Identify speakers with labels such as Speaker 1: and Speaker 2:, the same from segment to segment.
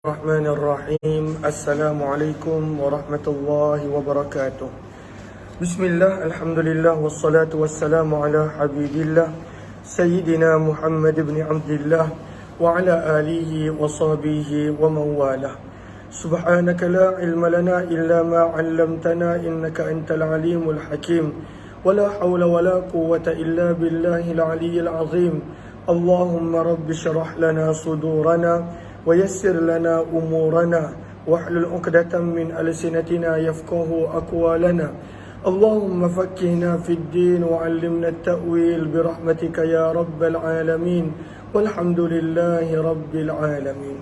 Speaker 1: الرحمن الرحيم. السلام عليكم ورحمة الله وبركاته. بسم الله، الحمد لله، والصلاة والسلام على حبيب الله سيدنا محمد بن عبد الله وعلى آله وصحبه ومن والاه. سبحانك لا علم لنا إلا ما علمتنا إنك أنت العليم الحكيم، ولا حول ولا قوة إلا بالله العلي العظيم. اللهم رب اشرح لنا صدورنا ويسر لنا أمورنا واحلل عقدة من ألسنتنا يفقه أقوالنا. اللهم فقهنا في الدين وعلمنا التأويل برحمتك يا رب العالمين، والحمد لله رب العالمين.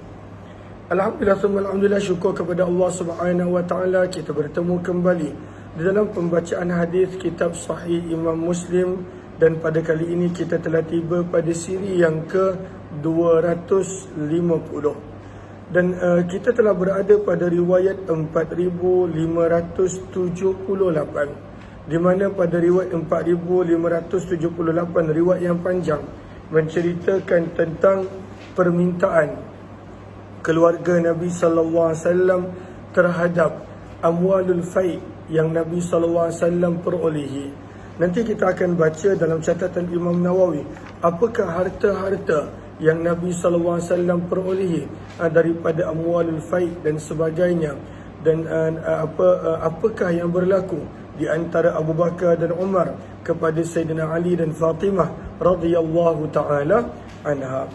Speaker 1: Alhamdulillah, syukur kepada Allah Subhanahu Wa Taala, kita bertemu kembali di dalam pembacaan hadis kitab Sahih Imam Muslim, dan pada kali ini kita telah tiba pada siri yang ke-250, dan kita telah berada pada riwayat 4578, di mana pada riwayat 4578, riwayat yang panjang, menceritakan tentang permintaan keluarga Nabi sallallahu alaihi wasallam terhadap amwalul fai' yang Nabi sallallahu alaihi wasallam perolehi. Nanti kita akan baca dalam catatan Imam Nawawi apakah harta-harta yang Nabi sallallahu alaihi wasallam perolehi daripada amwalul fai' dan sebagainya, dan apakah yang berlaku di antara Abu Bakar dan Umar kepada Sayyidina Ali dan Fatimah radhiyallahu taala anha.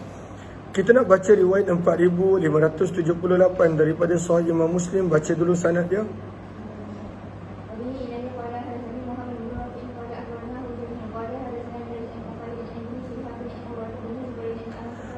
Speaker 1: Kita nak baca riwayat 4578 daripada Sahih Imam Muslim. Baca dulu sanad dia.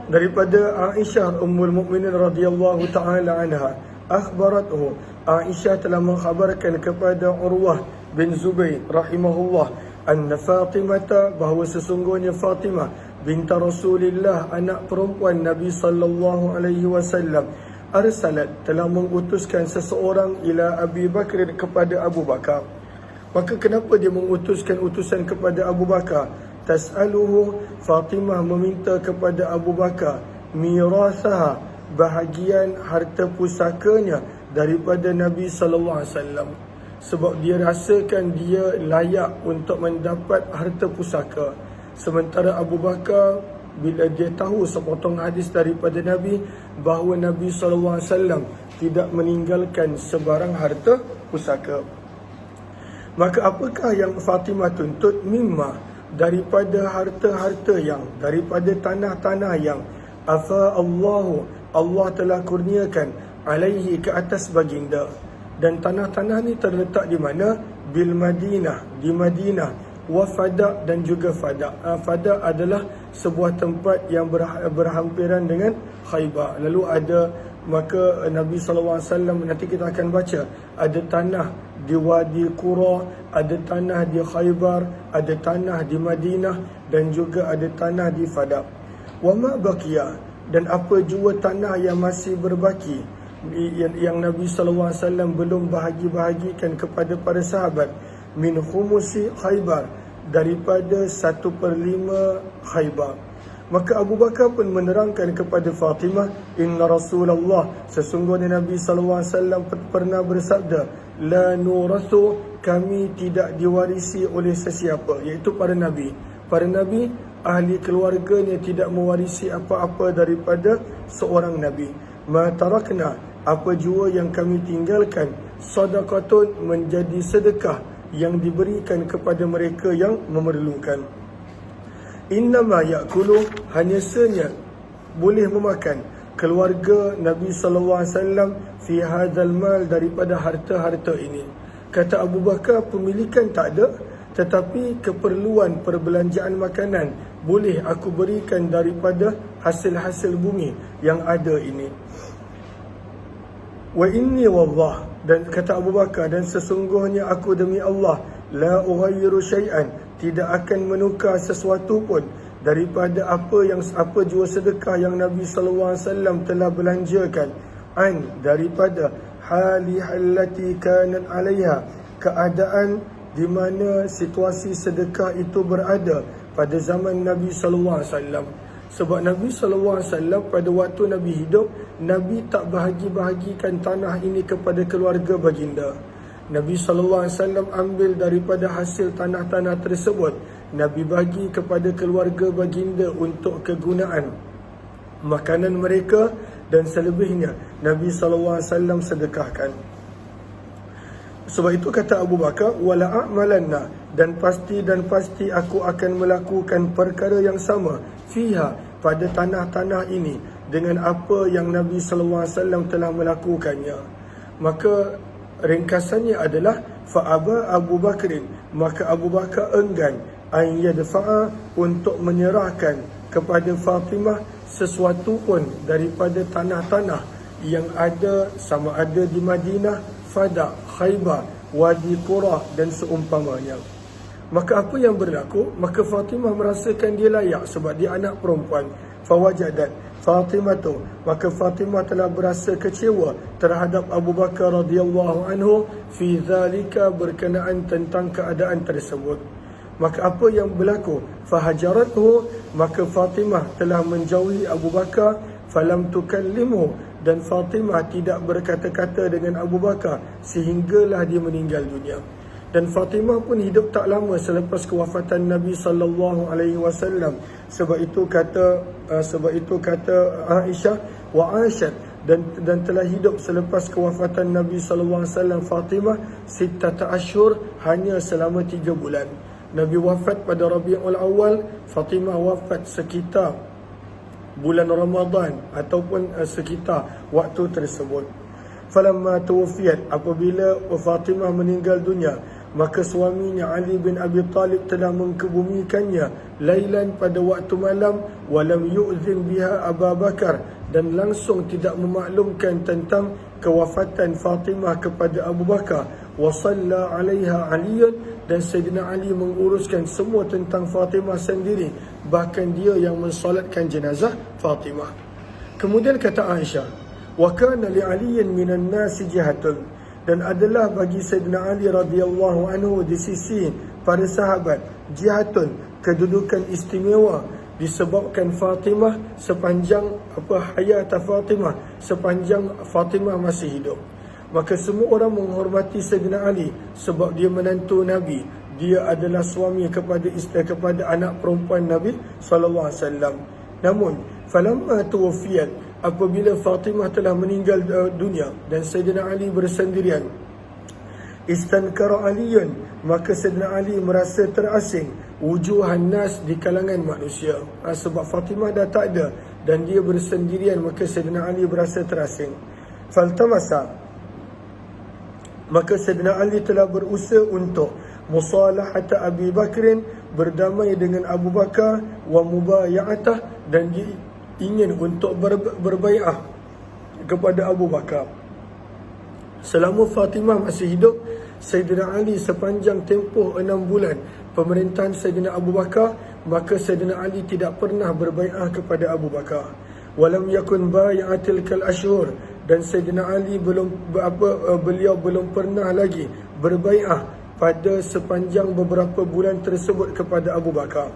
Speaker 1: Daripada Aisyah Ummul Mukminin radhiyallahu taala anha, akhbarathu, Aisyah telah mengkhabarkan kepada Urwah bin Zubair rahimahullah, anna Fatimah, bahawa sesungguhnya Fatimah binta Rasulillah, anak perempuan Nabi sallallahu alaihi wasallam, arsalat, telah mengutuskan seseorang ila Abi Bakr, kepada Abu Bakar. Maka kenapa dia mengutuskan utusan kepada Abu Bakar? Tas'aluhu, Fatimah meminta kepada Abu Bakar mirasaha, bahagian harta pusakanya daripada Nabi sallallahu alaihi wasallam, sebab dia rasakan dia layak untuk mendapat harta pusaka. Sementara Abu Bakar, bila dia tahu sepotong hadis daripada Nabi bahawa Nabi sallallahu alaihi wasallam tidak meninggalkan sebarang harta pusaka, maka apakah yang Fatimah tuntut? Mimma, daripada harta-harta yang, daripada tanah-tanah yang afa Allahu, Allah telah kurniakan alaihi, ke atas baginda. Dan tanah-tanah ni terletak di mana? Bil Madinah, di Madinah. Wa Fadak, dan juga Fadak. Fadak adalah sebuah tempat yang berhampiran dengan Khaybar. Lalu ada, maka Nabi SAW, nanti kita akan baca, ada tanah di Wadi Qura, ada tanah di Khaybar, ada tanah di Madinah, dan juga ada tanah di Fadak. Wa ma baqiya, dan apa jua tanah yang masih berbaki, yang Nabi SAW belum bahagi-bahagikan kepada para sahabat, min khumusi Khaybar, daripada 1/5 Khaybar. Maka Abu Bakar pun menerangkan kepada Fatimah, inna Rasulullah, sesungguhnya Nabi SAW pernah bersabda, la nurathu, kami tidak diwarisi oleh sesiapa, iaitu para Nabi. Para Nabi, ahli keluarganya tidak mewarisi apa-apa daripada seorang Nabi. Ma tarakna, apa jua yang kami tinggalkan, sadaqatun, menjadi sedekah yang diberikan kepada mereka yang memerlukan. Innama ya'kulu, hanya senya boleh memakan keluarga Nabi sallallahu alaihi wasallam fi hadzal mal, daripada harta-harta ini. Kata Abu Bakar, pemilikan tak ada, tetapi keperluan perbelanjaan makanan boleh aku berikan daripada hasil-hasil bumi yang ada ini. Wa inni wallah, dan kata Abu Bakar, dan sesungguhnya aku demi Allah, la ughayyiru syai'an, tidak akan menukar sesuatu pun daripada apa jua sedekah yang Nabi sallallahu alaihi wasallam telah belanjakan, daripada hali allati kanat alaiha, keadaan di mana situasi sedekah itu berada pada zaman Nabi sallallahu alaihi wasallam. Sebab Nabi SAW pada waktu Nabi hidup, Nabi tak bahagi-bahagikan tanah ini kepada keluarga baginda. Nabi SAW ambil daripada hasil tanah-tanah tersebut, Nabi bagi kepada keluarga baginda untuk kegunaan makanan mereka, dan selebihnya Nabi SAW sedekahkan. Sebab itu kata Abu Bakar, wala a'malanna, dan pasti aku akan melakukan perkara yang sama fiha, pada tanah-tanah ini, dengan apa yang Nabi SAW telah melakukannya. Maka ringkasannya adalah fa'aba Abu Bakrin, maka Abu Bakar enggan an yadfa'a, untuk menyerahkan kepada Fatimah sesuatu pun daripada tanah-tanah yang ada, sama ada di Madinah, Fadak, Khaybar, Wadi Qura dan seumpamanya. Maka apa yang berlaku? Maka Fatimah merasakan dia layak sebab dia anak perempuan. Fawajadat Fatimah tu, maka Fatimah telah berasa kecewa terhadap Abu Bakar radhiyallahu anhu fi zalika, berkenaan tentang keadaan tersebut. Maka apa yang berlaku? Fahajarathu, maka Fatimah telah menjauhi Abu Bakar. Falam tukallimhu, dan Fatimah tidak berkata-kata dengan Abu Bakar sehinggalah dia meninggal dunia. Dan Fatimah pun hidup tak lama selepas kewafatan Nabi SAW. Sebab itu kata Aisyah, wa Aisyah, dan telah hidup selepas kewafatan Nabi SAW Fatimah sittata ashhur, hanya selama 3 bulan. Nabi wafat pada Rabiul Awal, Fatimah wafat sekitar bulan Ramadan ataupun sekitar waktu tersebut. Falamma tuwfiyat, apabila Fatimah meninggal dunia, maka suaminya Ali bin Abi Talib telah mengkebumikannya lailan, pada waktu malam, walam yu'zin biha Abu Bakar, dan langsung tidak memaklumkan tentang kewafatan Fatimah kepada Abu Bakar. Wa salla 'alaiha Aliyun, dan Sayyidina Ali menguruskan semua tentang Fatimah sendiri, bahkan dia yang mensolatkan jenazah Fatimah. Kemudian kata Aisyah, wa kana li Aliyin minan nasi jihatun, dan adalah bagi Sayyidina Ali radhiyallahu anhu di sisi para sahabat jihatun, kedudukan istimewa, disebabkan Fatimah sepanjang hayat Fatimah, sepanjang Fatimah masih hidup. Maka semua orang menghormati Sayyidina Ali sebab dia menantu Nabi, dia adalah suami kepada anak perempuan Nabi SAW. Namun falamma tuwfiyat, apabila Fatimah telah meninggal dunia dan Sayyidina Ali bersendirian, istankara Aliyun, maka Sayyidina Ali merasa terasing wujuhan nas, di kalangan manusia. Sebab Fatimah dah tak ada dan dia bersendirian, maka Sayyidina Ali berasa terasing. Faltamasa, maka Sayyidina Ali telah berusaha untuk musalahata Abi Bakrin, berdamai dengan Abu Bakar, wa mubaya'atah, dan dia ingin untuk berbai'ah kepada Abu Bakar. Selama Fatimah masih hidup, Sayyidina Ali sepanjang tempoh 6 bulan pemerintahan Sayyidina Abu Bakar, maka Sayyidina Ali tidak pernah berbai'ah kepada Abu Bakar. Walam yakun bai'atil kal ashhur, dan Sayyidina Ali beliau belum pernah lagi berbai'ah pada sepanjang beberapa bulan tersebut kepada Abu Bakar.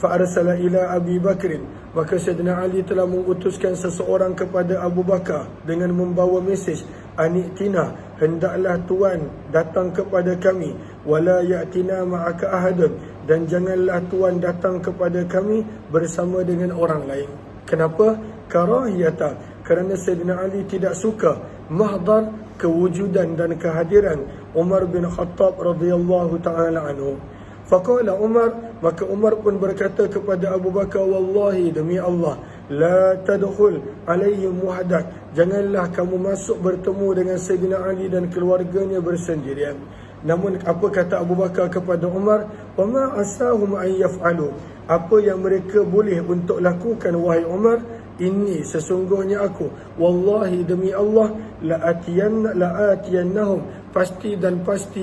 Speaker 1: Fa arsala ila Abi Bakrin, maka Sayyidina Ali telah mengutuskan seseorang kepada Abu Bakar dengan membawa mesej, ani'tina, hendaklah tuan datang kepada kami, wala ya'tina ma'aka ahadun, dan janganlah tuan datang kepada kami bersama dengan orang lain. Kenapa? Karahiyata, kerana Sayyidina Ali tidak suka mahdar, kewujudan dan kehadiran Umar bin Khattab radhiyallahu ta'ala anhu. Faqala Umar, maka Umar pun berkata kepada Abu Bakar, wallahi, demi Allah, la tadkhul alaihim wahdak, janganlah kamu masuk bertemu dengan Sayyidina Ali dan keluarganya bersendirian. Namun apa kata Abu Bakar kepada Umar? Wa ma asahum an yaf'alu, apa yang mereka boleh untuk lakukan wahai Umar? Ini sesungguhnya aku, wallahi, demi Allah, la'atiyannahum, pasti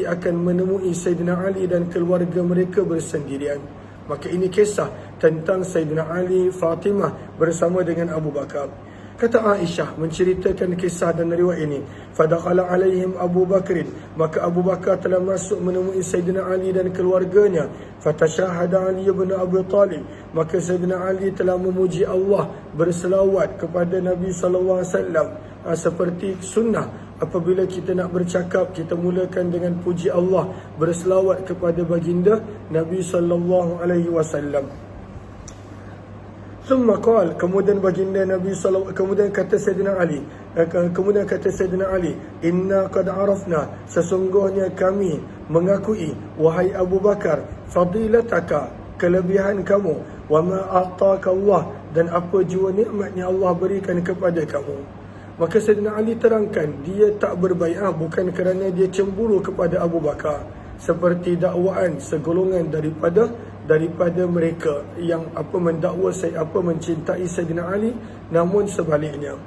Speaker 1: akan menemui Sayyidina Ali dan keluarga mereka bersendirian. Maka ini kisah tentang Sayyidina Ali, Fatimah bersama dengan Abu Bakar. Kata Aisyah menceritakan kisah dan riwayat ini, fadakhala alaihim Abu Bakrin, maka Abu Bakar telah masuk menemui Sayyidina Ali dan keluarganya. Fatashahada Ali ibn Abi Talib, maka Sayyidina Ali telah memuji Allah, berselawat kepada Nabi sallallahu alaihi wasallam. Seperti sunnah, apabila kita nak bercakap, kita mulakan dengan puji Allah, berselawat kepada baginda Nabi sallallahu alaihi wasallam. Thumma qala, kemudian baginda Nabi sallallahu, kemudian kata Sayyidina Ali, inna qad arafna, sesungguhnya kami mengakui wahai Abu Bakar, fadilataka, kelebihan kamu, wa ma ataka Allah, dan apa jua nikmatnya Allah berikan kepada kamu. Maka Sayyidina Ali terangkan, dia tak berbai'ah bukan kerana dia cemburu kepada Abu Bakar, seperti dakwaan segolongan daripada mereka yang mendakwa mencintai Sayyidina Ali, namun sebaliknya.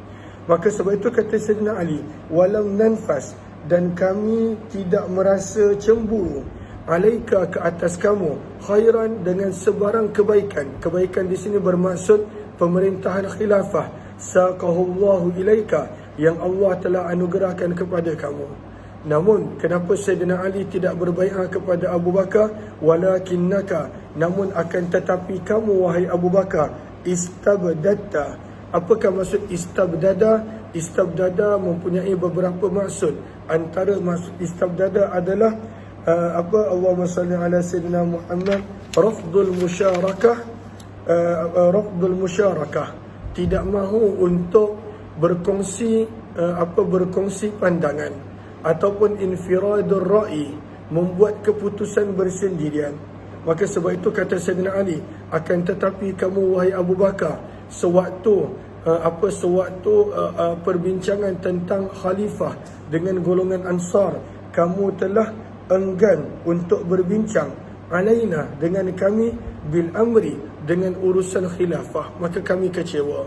Speaker 1: Maka sebab itu kata Sayyidina Ali, walam nanfas, dan kami tidak merasa cemburu, alaika, ke atas kamu, khairan, dengan sebarang kebaikan. Kebaikan di sini bermaksud pemerintahan khilafah, saqahullahu ilaika, yang Allah telah anugerahkan kepada kamu. Namun kenapa Sayyidina Ali tidak berbai'ah kepada Abu Bakar? Walakinnaka, namun akan tetapi kamu wahai Abu Bakar, istabdatta. Apakah maksud istabdada? Istabdada mempunyai beberapa maksud. Antara maksud istabdada adalah Allahumma salli ala Sayyidina Muhammad, rafdul musyarakah, tidak mahu untuk berkongsi pandangan, ataupun infiradur ra'i, membuat keputusan bersendirian. Maka sebab itu kata Sayyidina Ali, akan tetapi kamu wahai Abu Bakar, sewaktu perbincangan tentang khalifah dengan golongan Ansar, kamu telah enggan untuk berbincang alaina, dengan kami, bil amri, dengan urusan khilafah. Maka kami kecewa.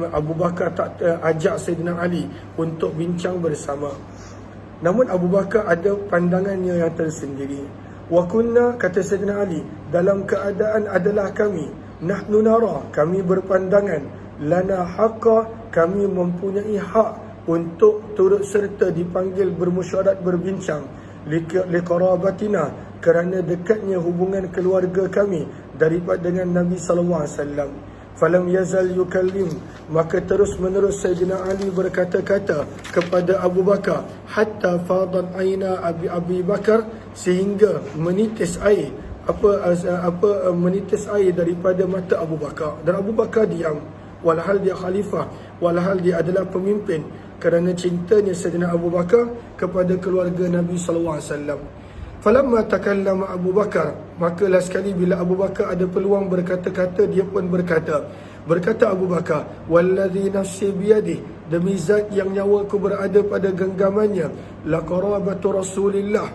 Speaker 1: Abu Bakar tak ajak Sayyidina Ali untuk bincang bersama. Namun Abu Bakar ada pandangannya yang tersendiri. Wa kunna, kata Sayyidina Ali, dalam keadaan adalah kami, nahnu nara, kami berpandangan, lana haqqa, kami mempunyai hak untuk turut serta dipanggil bermusyarat berbincang, liqarabatina, kerana dekatnya hubungan keluarga kami daripada dengan Nabi sallallahu alaihi wasallam. Falam yazal yukallim, maka terus menerus Sayyidina Ali berkata-kata kepada Abu Bakar, hatta fadan aina Abi Bakar, sehingga menitis air menitis air daripada mata Abu Bakar. Dan Abu Bakar diam, walhal dia khalifah, walhal dia adalah pemimpin, kerana cintanya Sayyidina Abu Bakar kepada keluarga Nabi sallallahu alaihi wasallam. Falamma takallama Abu Bakar, maka last sekali bila Abu Bakar ada peluang berkata-kata, dia pun berkata Abu Bakar, wallazi nafsi biyadihi, demi zat yang nyawaku berada pada genggamannya, la qarabatu Rasulillah,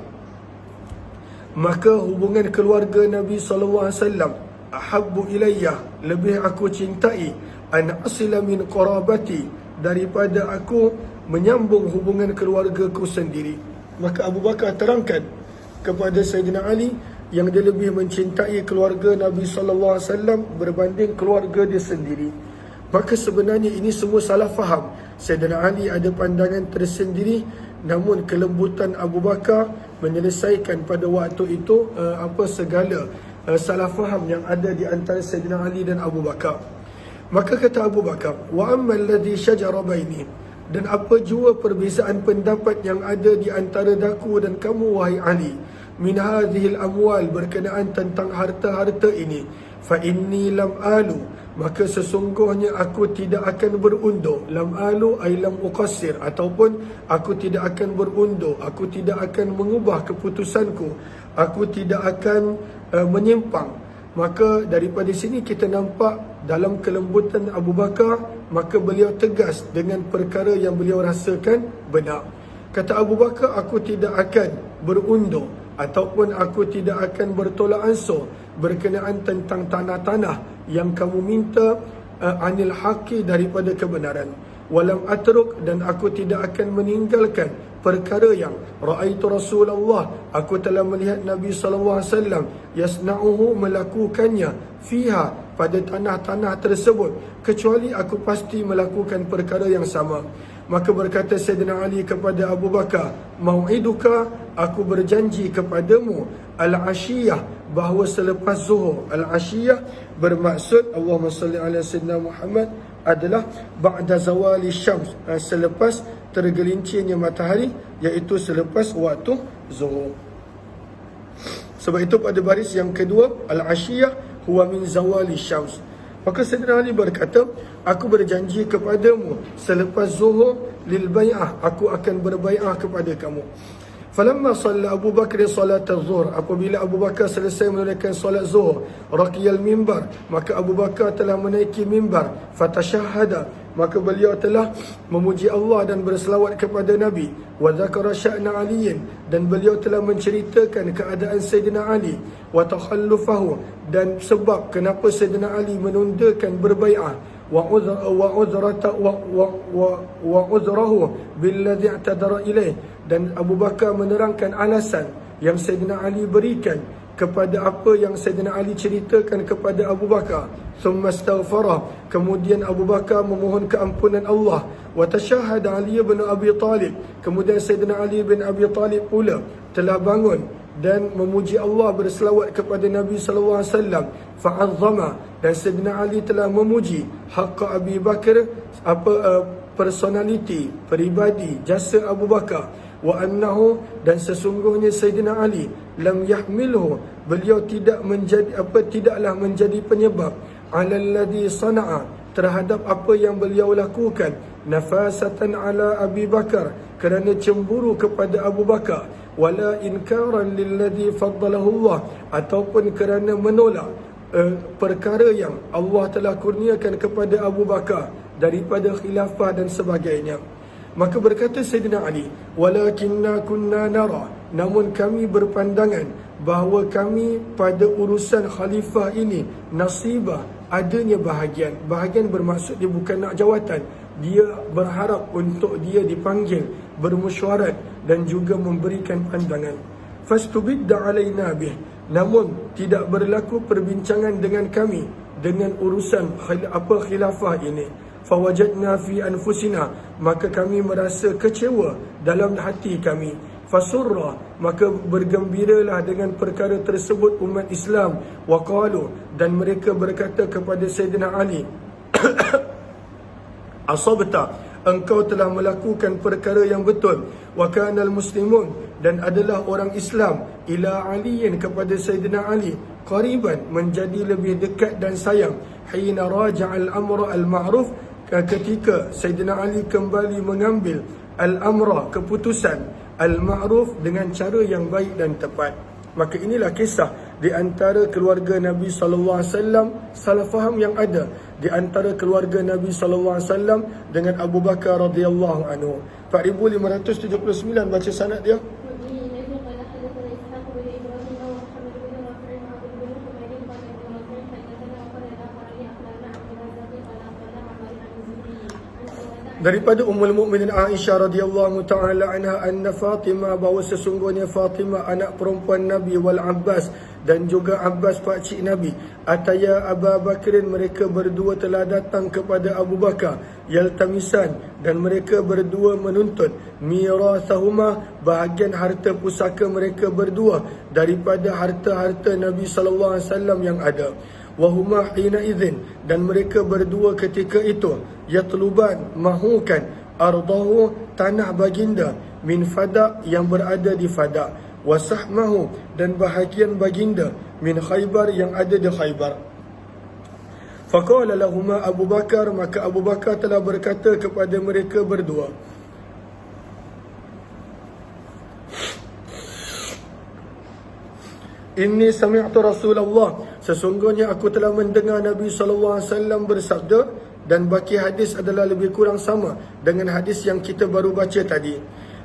Speaker 1: maka hubungan keluarga Nabi sallallahu alaihi wasallam, ahabbu ilayya, lebih aku cintai, an asila min qarabati, daripada aku menyambung hubungan keluargaku sendiri. Maka Abu Bakar terangkan kepada Sayyidina Ali yang dia lebih mencintai keluarga Nabi sallallahu alaihi wasallam berbanding keluarga dia sendiri. Maka sebenarnya ini semua salah faham. Sayyidina Ali ada pandangan tersendiri, namun kelembutan Abu Bakar menyelesaikan pada waktu itu segala salah faham yang ada di antara Sayyidina Ali dan Abu Bakar. Maka kata Abu Bakar, wa amma alladhi shajara baini, dan apa jua perbezaan pendapat yang ada di antara daku dan kamu wahai Ali, min hadhil amwal, berkenaan tentang harta-harta ini, fa inni lam alu, maka sesungguhnya aku tidak akan berundur. Lam alu ay lam uqassir, ataupun aku tidak akan berundur, aku tidak akan mengubah keputusanku, aku tidak akan menyimpang. Maka daripada sini kita nampak dalam kelembutan Abu Bakar, maka beliau tegas dengan perkara yang beliau rasakan benar. Kata Abu Bakar, aku tidak akan berundur ataupun aku tidak akan bertolak ansur berkenaan tentang tanah-tanah yang kamu minta anil haqi, daripada kebenaran. Walam atruk, dan aku tidak akan meninggalkan perkara yang ra'aitu Rasulullah, aku telah melihat Nabi sallallahu alaihi wasallam, yasna'uhu, melakukannya, fiha, pada tanah-tanah tersebut kecuali aku pasti melakukan perkara yang sama. Maka berkata Sayyidina Ali kepada Abu Bakar, mau'iduka, aku berjanji kepadamu al-ashiyah, bahawa selepas zuhur. Al-ashiyah bermaksud, Allahumma salli ala Sayyidina Muhammad, adalah ba'da zawali syams, selepas tergelincirnya matahari, iaitu selepas waktu zuhur. Sebab itu pada baris yang kedua, al-ashiyah huwa min zawali syams. Maka Sayyidina Ali berkata, aku berjanji kepadamu selepas zuhur lil bai'ah, aku akan berbai'ah kepada kamu. Falamma shalla Abu Bakr salat az-zuhr, apabila Abu Bakar selesai menunaikan solat zuhur, raqiyal mimbar, maka Abu Bakar telah menaiki mimbar, fatashahhada, maka beliau telah memuji Allah dan berselawat kepada Nabi, wa dzakara sya'na Ali, dan beliau telah menceritakan keadaan Sayyidina Ali, wa takhallufahu, dan sebab kenapa Sayyidina Ali menundakan berbai'ah, wa uzrahu billadhi i'tadara ilaih, dan Abu Bakar menerangkan alasan yang Sayyidina Ali berikan kepada apa yang Sayyidina Ali ceritakan kepada Abu Bakar. Thumma astaghfara, kemudian Abu Bakar memohon keampunan Allah. Wa tashahhada Ali bin Abi Talib, kemudian Sayyidina Ali bin Abi Talib pula telah bangun dan memuji Allah, berselawat kepada Nabi sallallahu alaihi wasallam. Fa'azzama, dan Sayyidina Ali telah memuji haqqa Abi Bakar, personality, peribadi, jasa Abu Bakar. Wa annahu, dan sesungguhnya Sayyidina Ali lam yahmilhu, beliau tidaklah menjadi penyebab alal ladhi sana'a, terhadap apa yang beliau lakukan, nafasatan ala Abi Bakar, kerana cemburu kepada Abu Bakar, wala inkaran lilladhi faddalahu Allah, ataupun kerana menolak perkara yang Allah telah kurniakan kepada Abu Bakar daripada khilafah dan sebagainya. Maka berkata Sayyidina Ali, walakinna kunna nara, namun kami berpandangan bahawa kami pada urusan khalifah ini nasibah, adanya bahagian. Bahagian bermaksud dia bukan nak jawatan, dia berharap untuk dia dipanggil, bermesyuarat dan juga memberikan pandangan. Fastubidda alaina bih, namun tidak berlaku perbincangan dengan kami dengan urusan khilafah ini. Fawajadna fi anfusina, maka kami merasa kecewa dalam hati kami. Fasurra, maka bergembiralah dengan perkara tersebut umat Islam. Waqalu, dan mereka berkata kepada Sayyidina Ali, asabta, engkau telah melakukan perkara yang betul. Wa kanal muslimun, dan adalah orang Islam, ila aliyin, kepada Sayyidina Ali, qariban, menjadi lebih dekat dan sayang, hina raja'al amra al-ma'ruf, ketika Sayyidina Ali kembali mengambil al-amra, keputusan, al-ma'ruf, dengan cara yang baik dan tepat. Maka inilah kisah di antara keluarga Nabi sallallahu alaihi wasallam, salah faham yang ada di antara keluarga Nabi sallallahu alaihi wasallam dengan Abu Bakar radhiyallahu anhu. 4579 baca sanad dia. Daripada Ummul Mukminin Aisyah radhiyallahu taala anha, anna Fatimah, bahawa sesungguhnya Fatimah anak perempuan Nabi, wal Abbas, dan juga Abbas pakcik Nabi, ataya Abu Bakrin, mereka berdua telah datang kepada Abu Bakar, yaltamisan, dan mereka berdua menuntut mirathahuma, bahagian harta pusaka mereka berdua daripada harta-harta Nabi sallallahu alaihi wasallam yang ada. Wahuma hina idzin, dan mereka berdua ketika itu yatluban, mahukan, ardahu, tanah baginda, min Fada, yang berada di Fada, wasahmahu, dan bahagian baginda, min Khaybar, yang ada di Khaybar. Faqala lahuma Abu Bakar, maka Abu Bakar telah berkata kepada mereka berdua, Inni sami'tu Rasulullah, sesungguhnya aku telah mendengar Nabi sallallahu alaihi wasallam bersabda, dan baki hadis adalah lebih kurang sama dengan hadis yang kita baru baca tadi.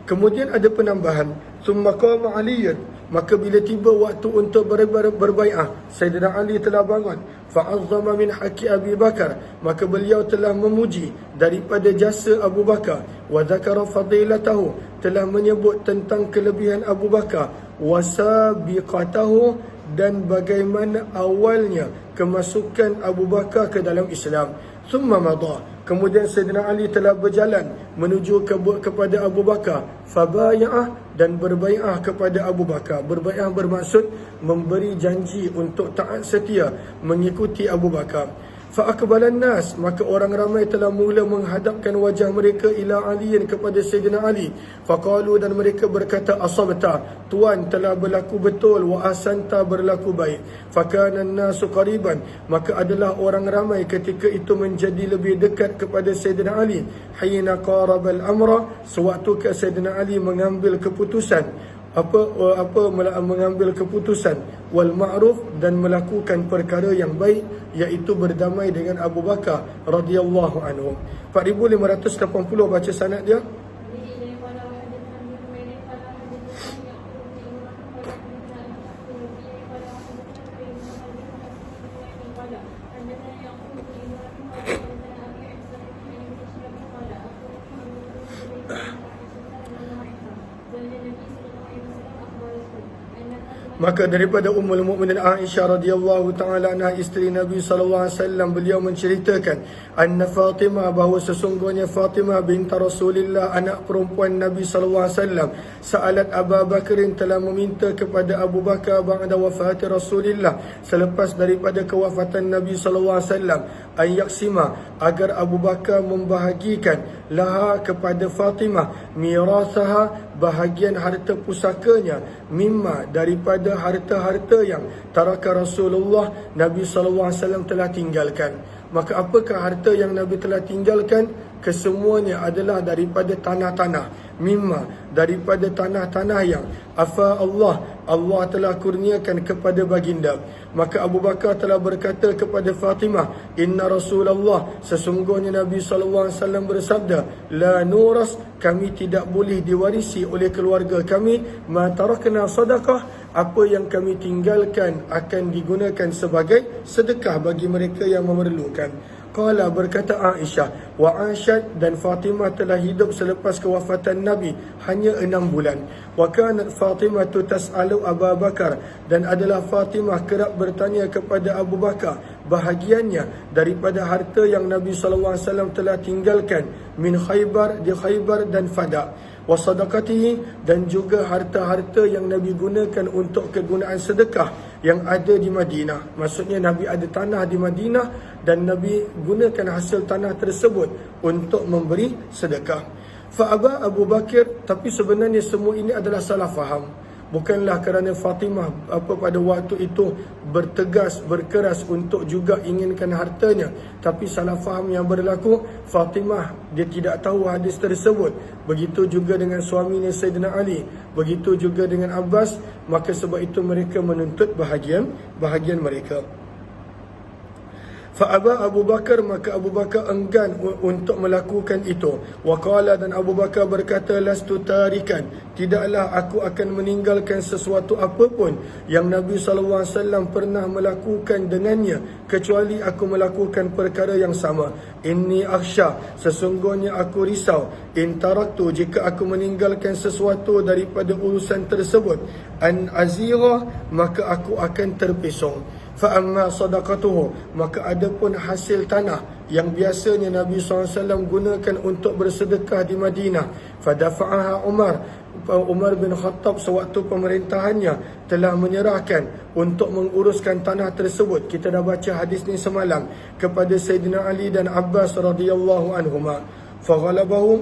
Speaker 1: Kemudian ada penambahan, summa qama Ali, maka bila tiba waktu untuk berbai'ah, Sayyidina Ali telah bangun. Fa'azzama min haqqi Abi Bakar, maka beliau telah memuji daripada jasa Abu Bakar. Wa dzakara fadilatahu, telah menyebut tentang kelebihan Abu Bakar. Wasabiqatahu, dan bagaimana awalnya kemasukan Abu Bakar ke dalam Islam. Thumma madha, kemudian Sayyidina Ali telah berjalan menuju kepada Abu Bakar, fabaya'ah, dan berbai'ah kepada Abu Bakar. Berbai'ah bermaksud memberi janji untuk taat setia mengikuti Abu Bakar. Fa'akbalan nas, maka orang ramai telah mula menghadapkan wajah mereka ila aliin, kepada Sayyidina Ali. Faqalu, dan mereka berkata, asabta, Tuan telah berlaku betul, wa asanta, berlaku baik. Fakana nasu qariban, maka adalah orang ramai ketika itu menjadi lebih dekat kepada Sayyidina Ali. Hina qarabal amra, sewaktu ke Sayyidina Ali mengambil keputusan, mengambil keputusan, wal ma'ruf, dan melakukan perkara yang baik, iaitu berdamai dengan Abu Bakar radhiyallahu anhu. 4580 baca sanad dia. Maka daripada Ummul Mukminin Aisyah radhiyallahu taala anha, isteri Nabi sallallahu alaihi wasallam, beliau menceritakan anna Fatimah, bahawa sesungguhnya Fatimah binti Rasulillah, anak perempuan Nabi sallallahu alaihi wasallam, sa'alat Abu Bakar, telah meminta kepada Abu Bakar ba'da wafati Rasulillah, selepas daripada kewafatan Nabi sallallahu alaihi wasallam, ayaksima, agar Abu Bakar membahagikan laha, kepada Fatimah, mirasaha, bahagian harta pusakanya, mimma, daripada harta-harta yang taraka Rasulullah, Nabi SAW telah tinggalkan. Maka apakah harta yang Nabi telah tinggalkan? Kesemuanya adalah daripada tanah-tanah, mimma, daripada tanah-tanah yang afa Allah telah kurniakan kepada baginda. Maka Abu Bakar telah berkata kepada Fatimah, inna Rasulullah, sesungguhnya Nabi SAW bersabda, la nuras, kami tidak boleh diwarisi oleh keluarga kami, ma tarakna sadaqah, apa yang kami tinggalkan akan digunakan sebagai sedekah bagi mereka yang memerlukan. Qala, berkata Aisyah, wa Aisyah, dan Fatimah telah hidup selepas kewafatan Nabi hanya 6 bulan. Wa kanat Fatimah tas'alu Abu Bakar, dan adalah Fatimah kerap bertanya kepada Abu Bakar bahagiannya daripada harta yang Nabi SAW telah tinggalkan, min Khaybar, di Khaybar dan Fadak, wa sadaqatihi, dan juga harta-harta yang Nabi gunakan untuk kegunaan sedekah yang ada di Madinah. Maksudnya Nabi ada tanah di Madinah dan Nabi gunakan hasil tanah tersebut untuk memberi sedekah. Fa'aba Abu Bakar, tapi sebenarnya semua ini adalah salah faham. Bukanlah kerana Fatimah pada waktu itu bertegas, berkeras untuk juga inginkan hartanya, tapi salah faham yang berlaku. Fatimah, dia tidak tahu hadis tersebut. Begitu juga dengan suaminya Sayyidina Ali, begitu juga dengan Abbas. Maka sebab itu mereka menuntut bahagian mereka. Fa'aba Abu Bakar, maka Abu Bakar enggan untuk melakukan itu. Waqala, dan Abu Bakar berkata, lastu tarikan, tidaklah aku akan meninggalkan sesuatu apapun yang Nabi SAW pernah melakukan dengannya, kecuali aku melakukan perkara yang sama. Inni akhsha, sesungguhnya aku risau, in taraktu, jika aku meninggalkan sesuatu daripada urusan tersebut, an azira, maka aku akan terpesong. Fa'amma sadaqatuhu, maka adapun hasil tanah yang biasanya Nabi SAW gunakan untuk bersedekah di Madinah, fadafa'aha Umar bin Khattab, sewaktu pemerintahannya, telah menyerahkan untuk menguruskan tanah tersebut. Kita dah baca hadis ni semalam, kepada Sayyidina Ali dan Abbas radhiyallahu anhuma. Faghalabahum,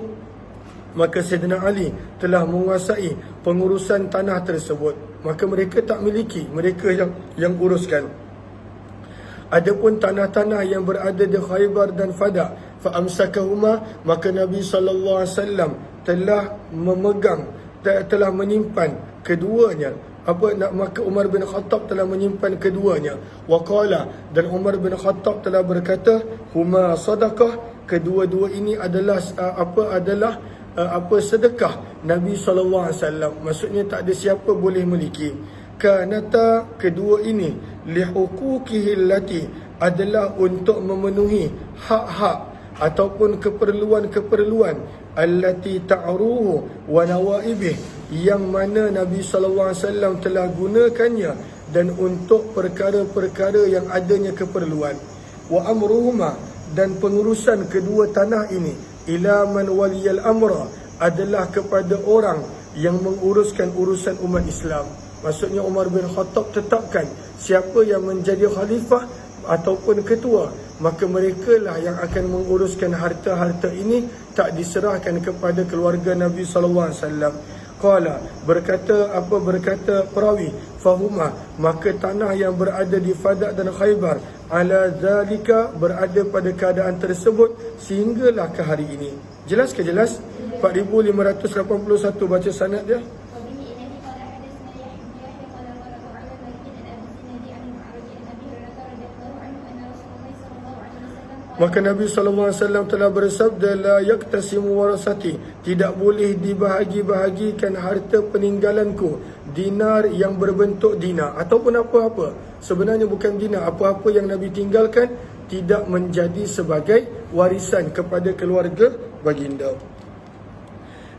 Speaker 1: maka Sayyidina Ali telah menguasai pengurusan tanah tersebut. Maka mereka tak miliki, mereka yang uruskan. Adapun tanah-tanah yang berada di Khaybar dan Fadak, fa'amsakahuma, maka Nabi SAW telah memegang, telah menyimpan keduanya. Maka Umar bin Khattab telah menyimpan keduanya. Waqala, dan Umar bin Khattab telah berkata, huma sadaqah, kedua-dua ini adalah sedekah Nabi SAW. Maksudnya tak ada siapa boleh miliki. Kanata, kedua ini, lihuquqihi allati, adalah untuk memenuhi hak-hak ataupun keperluan-keperluan, allati ta'ruhu wa nawaibih, yang mana Nabi SAW telah gunakannya dan untuk perkara-perkara yang adanya keperluan. Wa amruhuma, dan pengurusan kedua tanah ini, ila man waliyal amra, adalah kepada orang yang menguruskan urusan umat Islam. Maksudnya Umar bin Khattab tetapkan siapa yang menjadi khalifah ataupun ketua, maka mereka lah yang akan menguruskan harta-harta ini, tak diserahkan kepada keluarga Nabi SAW. Qala, berkata perawi, fahuma, maka tanah yang berada di Fadak dan Khaybar, ala zalika, berada pada keadaan tersebut sehinggalah ke hari ini. Jelas ke jelas? 4581 baca sanad dia. Maka Nabi SAW telah bersabda, la yaktasimu warasati, tidak boleh dibahagi-bahagikan harta peninggalanku, dinar yang berbentuk dinar ataupun apa-apa. Sebenarnya bukan dinar, apa-apa yang Nabi tinggalkan tidak menjadi sebagai warisan kepada keluarga baginda.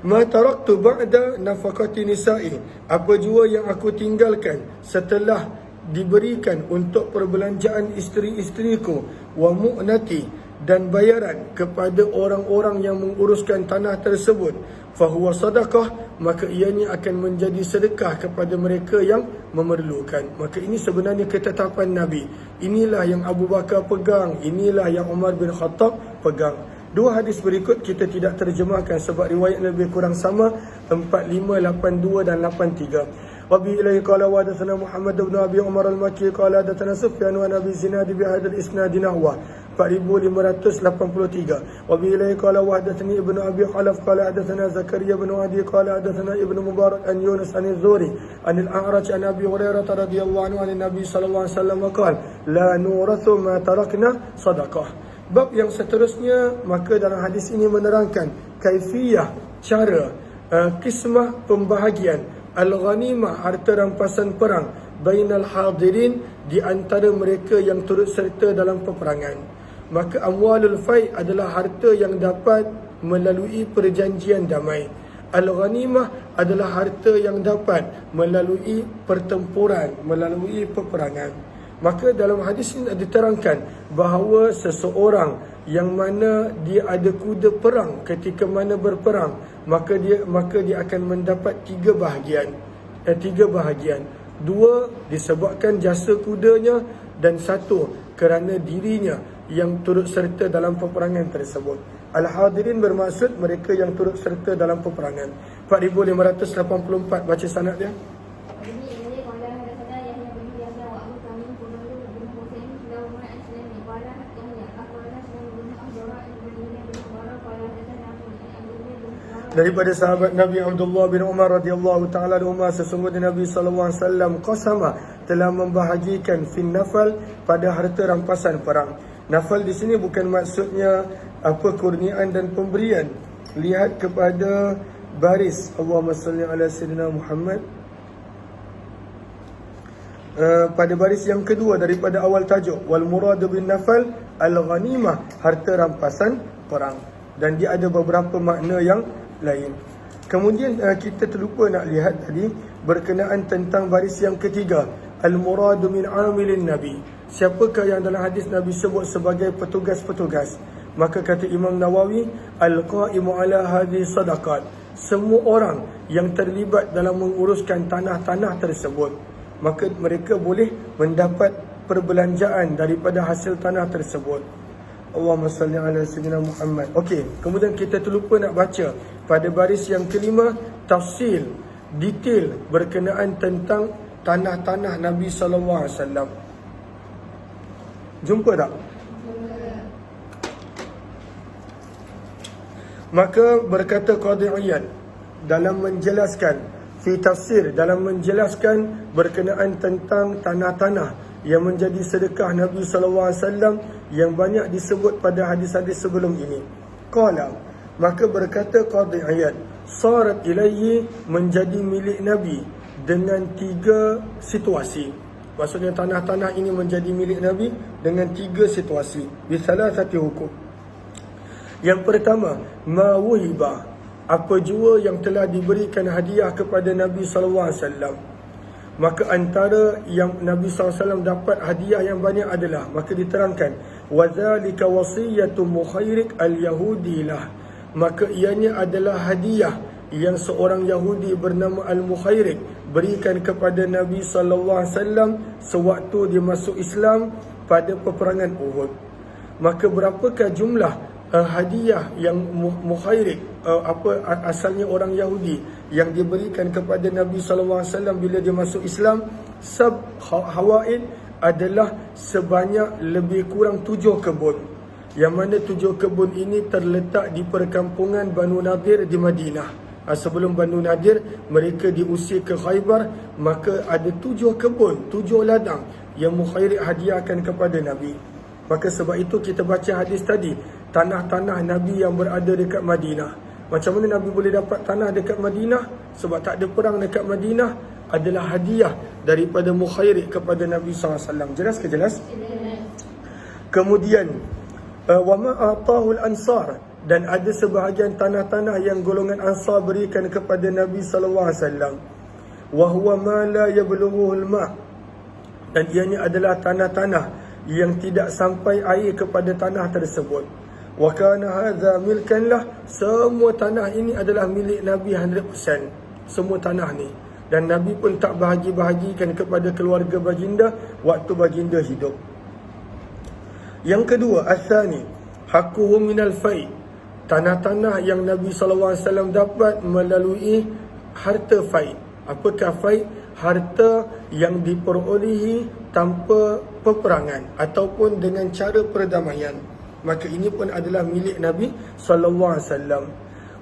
Speaker 1: Ma taraktu ba'da nafaqati nisa'i, apa jua yang aku tinggalkan setelah diberikan untuk perbelanjaan isteri-isteriku, wa mu'nati, dan bayaran kepada orang-orang yang menguruskan tanah tersebut, fahuwa sadaqah, maka ianya akan menjadi sedekah kepada mereka yang memerlukan. Maka ini sebenarnya ketetapan Nabi. Inilah yang Abu Bakar pegang, inilah yang Umar bin Khattab pegang. Dua hadis berikut kita tidak terjemahkan sebab riwayat lebih kurang sama, 4582 dan 83. وبه إليه قال وحدثنا محمد بن أبي عمر المكي قال حدثنا سفيان عن أبي زناد بهذا الإسناد نحوه 4583. وبه إليه قال وحدثني ابن أبي خلف قال حدثنا زكريا بن عدي قال حدثنا ابن مبارك عن يونس عن الزهري عن الأعرج عن أبي هريرة رضي الله عنه عن النبي صلى الله عليه وسلم قال لا نورث ما تركنا صدقة. Bab yang seterusnya, maka dalam hadis ini menerangkan kaifiyah, cara kismah pembahagian al-ghanimah, harta rampasan perang, bainal hadirin, di antara mereka yang turut serta dalam peperangan. Maka amwalul fai' adalah harta yang dapat melalui perjanjian damai. Al-ghanimah adalah harta yang dapat melalui pertempuran, melalui peperangan. Maka dalam hadis ini diterangkan bahawa seseorang yang mana dia ada kuda perang ketika mana berperang, maka dia akan mendapat tiga bahagian. Dua disebabkan jasa kudanya, dan satu kerana dirinya yang turut serta dalam peperangan tersebut. Al-hadirin bermaksud mereka yang turut serta dalam peperangan. 4584 baca sanad dia. Daripada sahabat Nabi Abdullah bin Umar radhiyallahu taala anhuma, sesungguhnya Nabi sallallahu alaihi wasallam qasama, telah membahagikan fin nafal, pada harta rampasan perang. Nafal di sini bukan maksudnya kurniaan dan pemberian. Lihat kepada baris, Allahumma salli ala sayyidina Muhammad, pada baris yang kedua daripada awal tajuk, wal muradu bin nafal al-ghanimah, harta rampasan perang. Dan dia ada beberapa makna yang lain. Kemudian kita terlupa nak lihat tadi berkenaan tentang baris yang ketiga, al-muradu min amilin nabi. Siapakah yang dalam hadis Nabi sebut sebagai petugas-petugas? Maka kata Imam Nawawi, al-qa'imu ala hadhihi sadaqat, semua orang yang terlibat dalam menguruskan tanah-tanah tersebut, maka mereka boleh mendapat perbelanjaan daripada hasil tanah tersebut. Allahumma salli ala sayyidina Muhammad. Okey, kemudian kita terlupa nak baca pada baris yang kelima, tafsil, detail berkenaan tentang tanah-tanah Nabi sallallahu alaihi wasallam. Jumpa tak? Maka berkata Qadhi Iyad dalam menjelaskan fi tafsir, dalam menjelaskan berkenaan tentang tanah-tanah yang menjadi sedekah Nabi sallallahu alaihi wasallam yang banyak disebut pada hadis-hadis sebelum ini. Qala, maka berkata Qadhi Iyad, sarat ilayhi, menjadi milik Nabi dengan tiga situasi. Maksudnya tanah-tanah ini menjadi milik Nabi dengan tiga situasi, bi thalathati hukum. Yang pertama, ma wuhiba, apa jua yang telah diberikan hadiah kepada Nabi sallallahu alaihi wasallam. Maka antara yang Nabi SAW dapat hadiah yang banyak adalah, maka diterangkan, وَذَلِكَ وَصِيَّةُ مُخَيْرِكَ الْيَهُودِي لَهُ. Maka ianya adalah hadiah yang seorang Yahudi bernama Al-Mukhairik berikan kepada Nabi SAW sewaktu dia masuk Islam pada peperangan Uhud. Maka berapakah jumlah hadiah yang Mukhairik, asalnya orang Yahudi, yang diberikan kepada Nabi SAW bila dia masuk Islam? Hawaid adalah sebanyak lebih kurang 7 kebun, yang mana 7 kebun ini terletak di perkampungan Banu Nadir di Madinah. Sebelum Banu Nadir mereka diusir ke Khaybar, maka ada 7 kebun, 7 ladang yang Mukhairik hadiahkan kepada Nabi. Maka sebab itu kita baca hadis tadi, tanah-tanah Nabi yang berada dekat Madinah. Macam mana Nabi boleh dapat tanah dekat Madinah? Sebab tak ada perang dekat Madinah. Adalah hadiah daripada Mukhairik kepada Nabi SAW. Jelas ke jelas? Kemudian wa ma atahul ansar, dan ada sebahagian tanah-tanah yang golongan Ansar berikan kepada Nabi SAW. Wa huwa ma la yablughuhul ma', dan ianya adalah tanah-tanah yang tidak sampai air kepada tanah tersebut. Wa kana hadza milkan lah, semua tanah ini adalah milik Nabi 100%. Semua tanah ni, dan Nabi pun tak bahagi-bahagikan kepada keluarga baginda waktu baginda hidup. Yang kedua, asani haquhu minal fai', tanah-tanah yang Nabi SAW dapat melalui harta fai'. Apakah fai'? Harta yang diperolehi tanpa peperangan ataupun dengan cara perdamaian. Maka ini pun adalah milik Nabi SAW.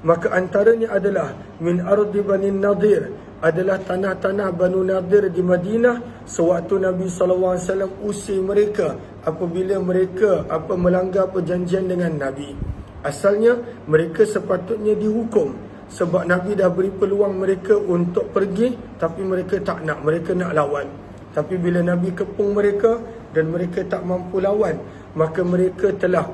Speaker 1: Maka antaranya adalah min ardi Bani Nadir, adalah tanah-tanah Banu Nadir di Madinah sewaktu Nabi SAW usir mereka apabila mereka melanggar perjanjian dengan Nabi. Asalnya mereka sepatutnya dihukum sebab Nabi dah beri peluang mereka untuk pergi, tapi mereka tak nak, mereka nak lawan. Tapi bila Nabi kepung mereka dan mereka tak mampu lawan, maka mereka telah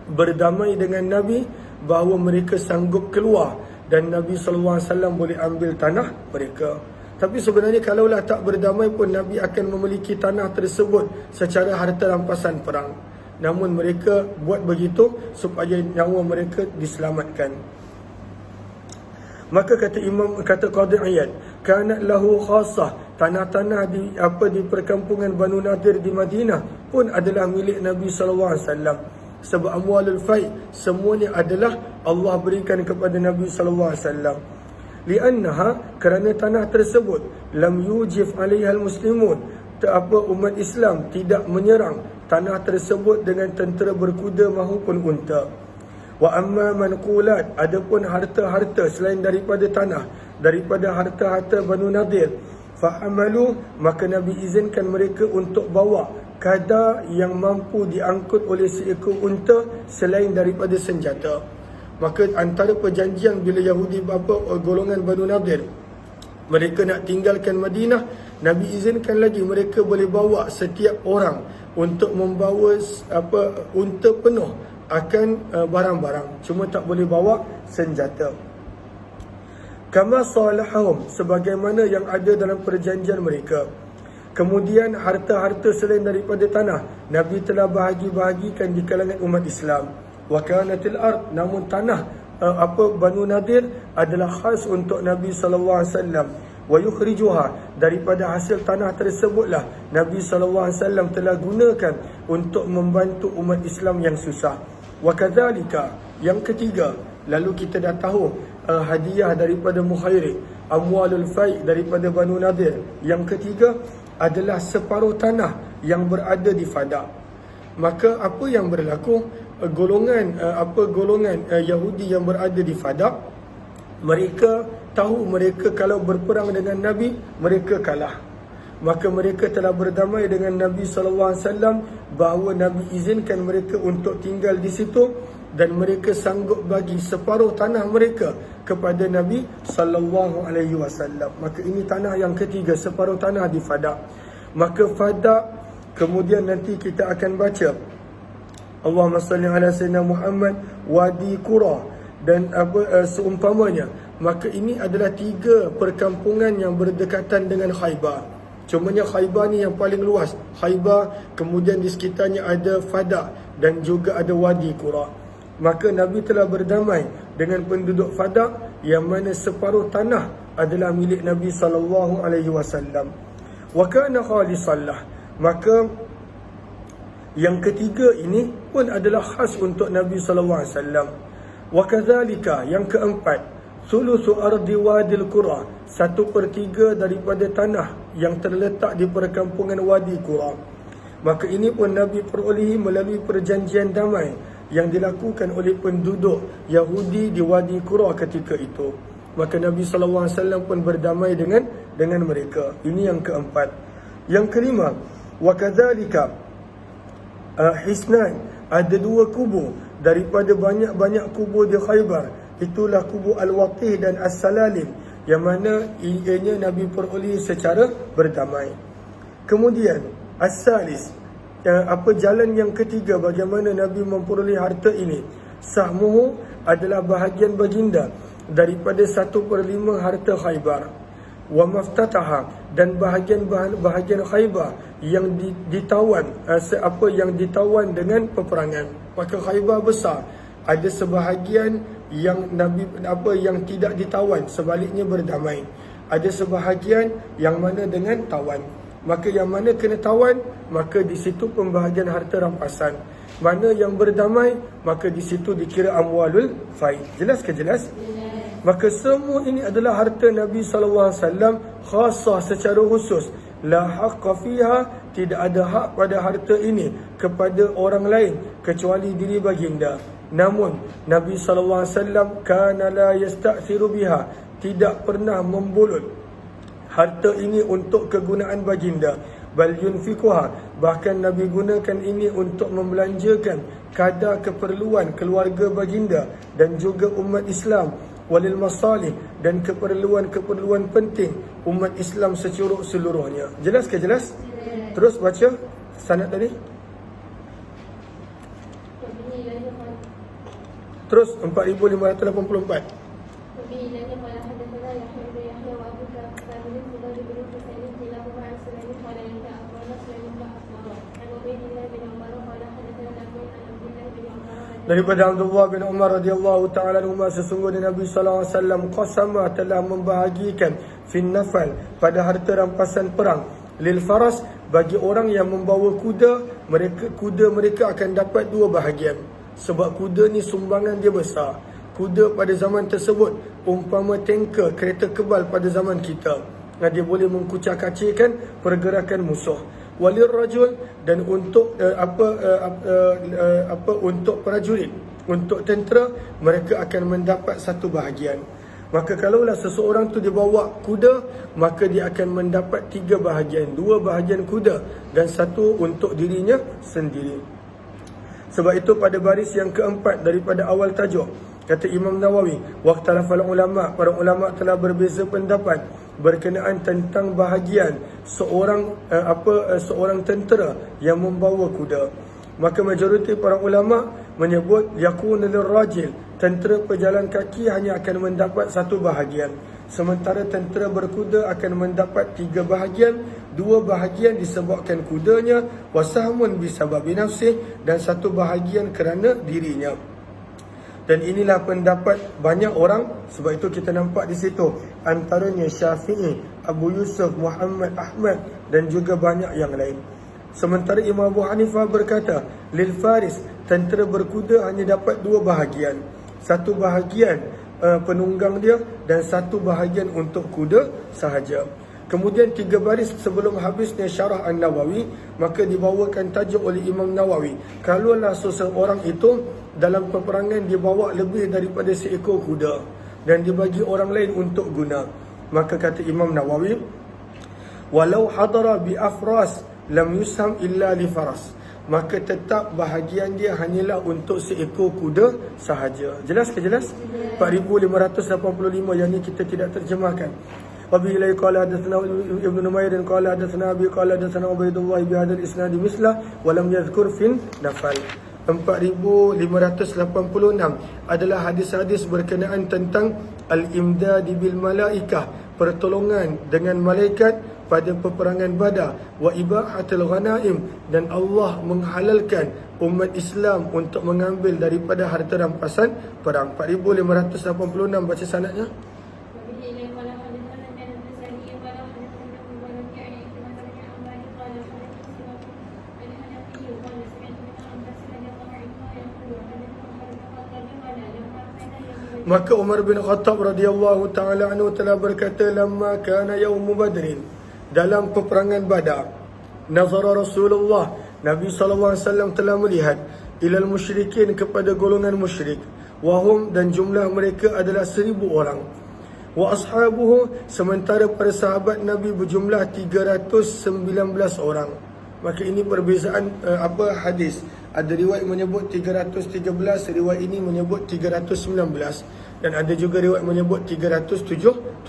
Speaker 1: berdamai dengan Nabi bahawa mereka sanggup keluar dan Nabi SAW boleh ambil tanah mereka. Tapi sebenarnya kalaulah tak berdamai pun Nabi akan memiliki tanah tersebut secara harta rampasan perang. Namun mereka buat begitu supaya nyawa mereka diselamatkan. Maka kata Qadhi Iyad, kanat lahu khassah, tanah-tanah di perkampungan Banu Nadir di Madinah pun adalah milik Nabi SAW. Sebab amwalul fai' semuanya adalah Allah berikan kepada Nabi SAW. Li'annaha, kerana tanah tersebut, lam yujif alaihal muslimun, umat Islam tidak menyerang tanah tersebut dengan tentera berkuda maupun unta. Wa amma manqulat, adapun harta-harta selain daripada tanah, daripada harta-harta Banu Nadir, fa'amalu, maka Nabi izinkan mereka untuk bawa kadar yang mampu diangkut oleh seekor unta selain daripada senjata. Maka antara perjanjian bila Yahudi golongan Banu Nadir mereka nak tinggalkan Madinah, Nabi izinkan lagi mereka boleh bawa setiap orang untuk membawa unta penuh akan barang-barang, cuma tak boleh bawa senjata. Kama salahum, sebagaimana yang ada dalam perjanjian mereka. Kemudian harta-harta selain daripada tanah Nabi telah bahagi-bahagikan di kalangan umat Islam. Wa kanatil ard, namun tanah Banu Nadir adalah khas untuk Nabi SAW. Wa yukhrijuha, daripada hasil tanah tersebutlah Nabi SAW telah gunakan untuk membantu umat Islam yang susah. Wa kadzalika, yang ketiga, lalu kita dah tahu hadiah daripada Mukhairik, amwalul fai' daripada Banu Nadir. Yang ketiga adalah separuh tanah yang berada di Fadak. Maka apa yang berlaku, golongan Yahudi yang berada di Fadak, mereka tahu mereka kalau berperang dengan Nabi mereka kalah. Maka mereka telah berdamai dengan Nabi SAW bahawa Nabi izinkan mereka untuk tinggal di situ dan mereka sanggup bagi separuh tanah mereka kepada Nabi SAW. Maka ini tanah yang ketiga, separuh tanah di Fadak. Maka Fadak, kemudian nanti kita akan baca Allahumma salli ala sayyidina Muhammad, Wadi Qura, dan seumpamanya maka ini adalah 3 perkampungan yang berdekatan dengan Khaybar. Cumanya Khaybar ni yang paling luas. Khaybar, kemudian di sekitarnya ada Fadak dan juga ada Wadi Qura. Maka Nabi telah berdamai dengan penduduk Fadak yang mana separuh tanah adalah milik Nabi SAW. Wa kana khalisallah. Maka yang ketiga ini pun adalah khas untuk Nabi SAW. Wa kadzalika, yang keempat, sulusu ardi wadil qura, 1/3 daripada tanah yang terletak di perkampungan Wadi Qura. Maka ini pun Nabi perolehi melalui perjanjian damai yang dilakukan oleh penduduk Yahudi di Wadi Qura ketika itu. Maka Nabi SAW pun berdamai dengan mereka. Ini yang keempat. Yang kelima, wa kadzalika hisnan, ada 2 kubu daripada banyak-banyak kubu di Khaybar. Itulah kubu Al-Watih dan As-Salalim, yang mana ianya Nabi peroleh secara berdamai. Kemudian As-Salis, jalan yang ketiga bagaimana Nabi memperoleh harta ini. Sahmuhu adalah bahagian baginda daripada 1/5 harta Khaybar. Wa maftataha, dan bahagian Khaybar yang ditawan, yang ditawan dengan peperangan. Maka Khaybar besar, ada sebahagian yang yang tidak ditawan, sebaliknya berdamai. Ada sebahagian yang mana dengan tawan. Maka yang mana kena tawan, maka di situ pembahagian harta rampasan. Mana yang berdamai, maka di situ dikira amwalul faid. Jelas ke jelas? Maka semua ini adalah harta Nabi SAW khasah secara khusus. La haqqa fiha, tidak ada hak pada harta ini kepada orang lain kecuali diri baginda. Namun Nabi SAW kana la yasta'thiru biha, tidak pernah membulut harta ini untuk kegunaan baginda. Bal yunfikuha, bahkan Nabi gunakan ini untuk membelanjakan kadar keperluan keluarga baginda dan juga umat Islam. Walil masalih, dan keperluan-keperluan penting umat Islam seluruhnya. Jelas ke jelas? Terus baca sanad tadi. Terus 4584. Daripada Abdullah bin Umar radhiyallahu ta'ala anhuma, sesungguhnya Nabi SAW qasama, telah membahagikan fin nafal, pada harta rampasan perang, lil faras, bagi orang yang membawa kuda, kuda mereka akan dapat 2 bahagian. Sebab kuda ni sumbangan dia besar. Kuda pada zaman tersebut umpama tanker, kereta kebal pada zaman kita. Dia boleh mengkucak-kacirkan pergerakan musuh. Walir rajul, dan untuk untuk prajurit, untuk tentera, mereka akan mendapat 1 bahagian. Maka kalaulah seseorang tu dibawa kuda, maka dia akan mendapat 3 bahagian. 2 bahagian kuda dan 1 untuk dirinya sendiri. Sebab itu pada baris yang keempat daripada awal tajuk, kata Imam Nawawi, waqtalafal ulama, para ulama telah berbeza pendapat berkenaan tentang bahagian seorang tentera yang membawa kuda. Maka majoriti para ulama menyebut yakun lirrajil, tentera pejalan kaki hanya akan mendapat 1 bahagian, sementara tentera berkuda akan mendapat 3 bahagian. 2 bahagian disebabkan kudanya, wasahmun bisababi nafsih, dan 1 bahagian kerana dirinya. Dan inilah pendapat banyak orang. Sebab itu kita nampak di situ antaranya Syafi'i, Abu Yusuf, Muhammad Ahmad dan juga banyak yang lain. Sementara Imam Abu Hanifah berkata, lil faris, tentera berkuda hanya dapat 2 bahagian. 1 bahagian penunggang dia dan 1 bahagian untuk kuda sahaja. Kemudian 3 baris sebelum habisnya syarah An-Nawawi, maka dibawakan tajuk oleh Imam Nawawi, kalaulah seseorang itu dalam peperangan dibawa lebih daripada seekor kuda dan dibagi orang lain untuk guna, maka kata Imam Nawawi, walau hadara bi afras lam yusham illa li faras, maka tetap bahagian dia hanyalah untuk seekor kuda sahaja. Jelas ke jelas? 4585 yang ni kita tidak terjemahkan. Wabihi ilaihi qala hadatsana Ibnu Numair dan qala hadatsana Abi qala hadatsana Ubaidullah bi hadzal isnad mislah wa lam yadhkur fin nafal. 4586 adalah hadis-hadis berkenaan tentang al-imdadi bil malaikah, pertolongan dengan malaikat pada peperangan Badar, wa ibahatul ghanaim, dan Allah menghalalkan umat Islam untuk mengambil daripada harta rampasan perang. 4586 baca sanadnya. Maka Umar bin Khattab radhiyallahu ta'ala anhu telah berkata, lamma kana yaum Badrin, dalam peperangan Badar, nazara Rasulullah, Nabi SAW telah melihat ilal musyrikin, kepada golongan musyrik, wahum, dan jumlah mereka adalah 1000 orang, wa ashabuhu, sementara para sahabat Nabi berjumlah 319 orang. Maka ini perbezaan hadis. Ada riwayat menyebut 313, riwayat ini menyebut 319, dan ada juga riwayat menyebut 317.